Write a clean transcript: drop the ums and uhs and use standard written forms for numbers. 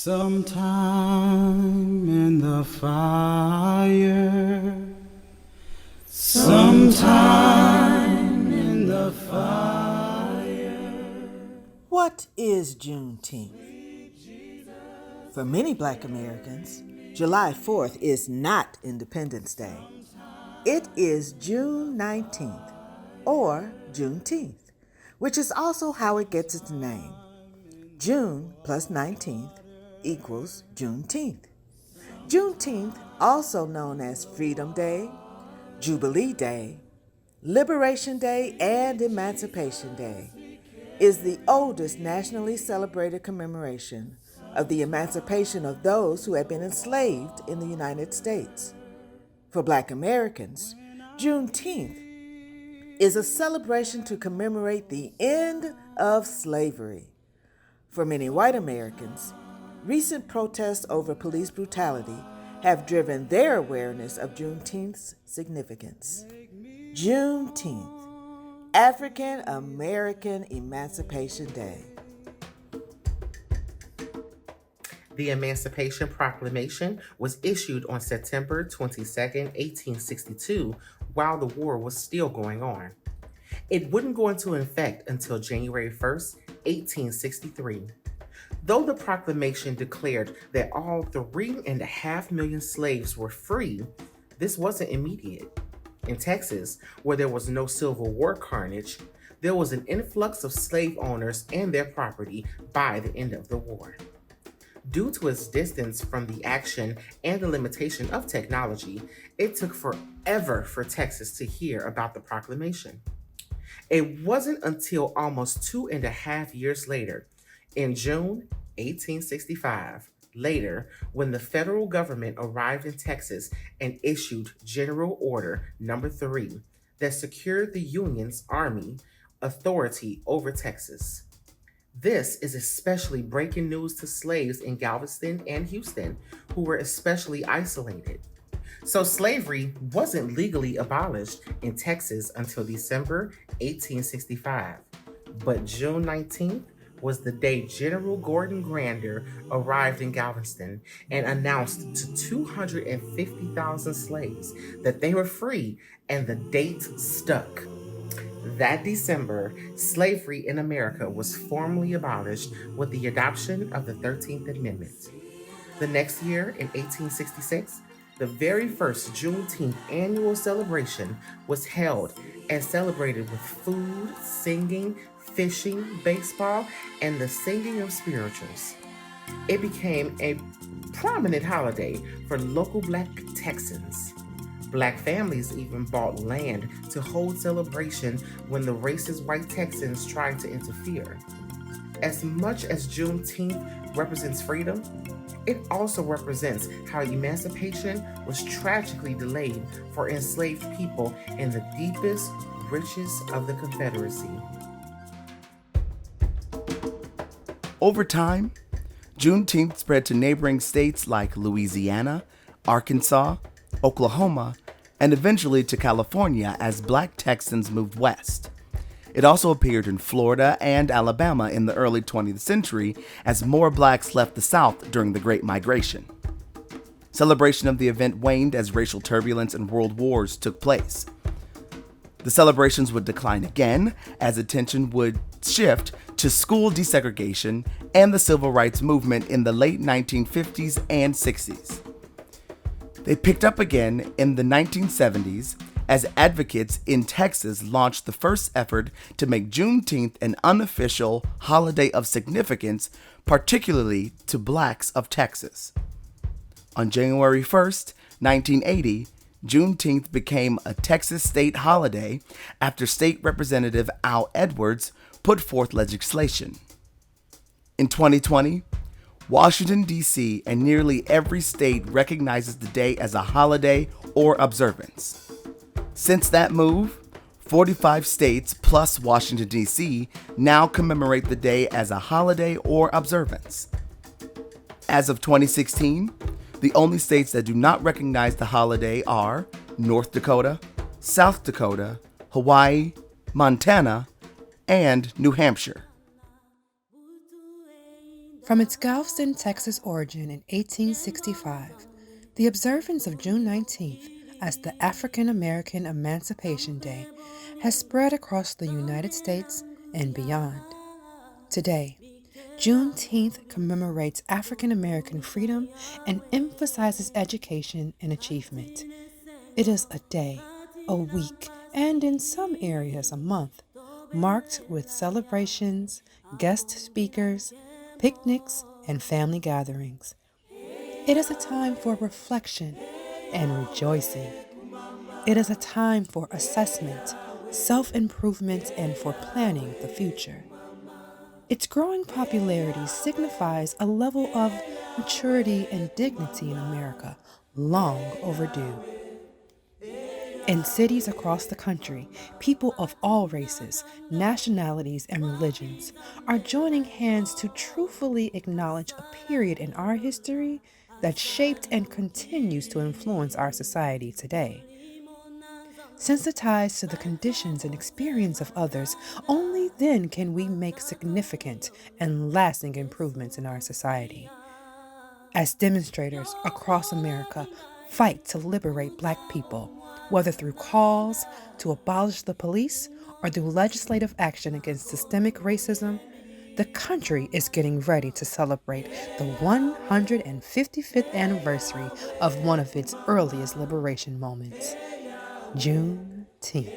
Sometime in the fire, sometime in the fire. What is Juneteenth? For many Black Americans, July 4th is not Independence Day. It is June 19th, or Juneteenth, which is also how it gets its name. June plus 19th equals Juneteenth. Juneteenth, also known as Freedom Day, Jubilee Day, Liberation Day, and Emancipation Day, is the oldest nationally celebrated commemoration of the emancipation of those who had been enslaved in the United States. For Black Americans, Juneteenth is a celebration to commemorate the end of slavery. For many white Americans, recent protests over police brutality have driven their awareness of Juneteenth's significance. Juneteenth, African American Emancipation Day. The Emancipation Proclamation was issued on September 22, 1862, while the war was still going on. It wouldn't go into effect until January 1st, 1863. Though the proclamation declared that all 3.5 million slaves were free, this wasn't immediate. In Texas, where there was no Civil War carnage, there was an influx of slave owners and their property by the end of the war. Due to its distance from the action and the limitation of technology, it took forever for Texas to hear about the proclamation. It wasn't until almost 2.5 years later, in June 1865, when the federal government arrived in Texas and issued General Order No. 3 that secured the Union's Army authority over Texas. This is especially breaking news to slaves in Galveston and Houston, who were especially isolated. So slavery wasn't legally abolished in Texas until December 1865, but June 19th was the day General Gordon Granger arrived in Galveston and announced to 250,000 slaves that they were free, and the date stuck. That December, slavery in America was formally abolished with the adoption of the 13th Amendment. The next year, in 1866, the very first Juneteenth annual celebration was held and celebrated with food, singing, fishing, baseball, and the singing of spirituals. It became a prominent holiday for local Black Texans. Black families even bought land to hold celebration when the racist white Texans tried to interfere. As much as Juneteenth represents freedom, it also represents how emancipation was tragically delayed for enslaved people in the deepest, richest of the Confederacy. Over time, Juneteenth spread to neighboring states like Louisiana, Arkansas, Oklahoma, and eventually to California as Black Texans moved west. It also appeared in Florida and Alabama in the early 20th century as more Blacks left the South during the Great Migration. Celebration of the event waned as racial turbulence and world wars took place. The celebrations would decline again as attention would shift to school desegregation and the civil rights movement in the late 1950s and 60s. They picked up again in the 1970s as advocates in Texas launched the first effort to make Juneteenth an unofficial holiday of significance, particularly to Blacks of Texas. On January 1st, 1980, Juneteenth became a Texas state holiday after State Representative Al Edwards put forth legislation. In 2020, Washington, D.C. and nearly every state recognizes the day as a holiday or observance. Since that move, 45 states plus Washington, D.C. now commemorate the day as a holiday or observance. As of 2016, the only states that do not recognize the holiday are North Dakota, South Dakota, Hawaii, Montana, and New Hampshire. From its Galveston, Texas origin in 1865, the observance of June 19th as the African American Emancipation Day has spread across the United States and beyond. Today, Juneteenth commemorates African American freedom and emphasizes education and achievement. It is a day, a week, and in some areas a month, marked with celebrations, guest speakers, picnics, and family gatherings. It is a time for reflection and rejoicing. It is a time for assessment, self-improvement, and for planning the future. Its growing popularity signifies a level of maturity and dignity in America long overdue. In cities across the country, people of all races, nationalities, and religions are joining hands to truthfully acknowledge a period in our history that shaped and continues to influence our society today. Sensitized to the conditions and experience of others, only then can we make significant and lasting improvements in our society. As demonstrators across America fight to liberate Black people, whether through calls to abolish the police or through legislative action against systemic racism, the country is getting ready to celebrate the 155th anniversary of one of its earliest liberation moments, Juneteenth.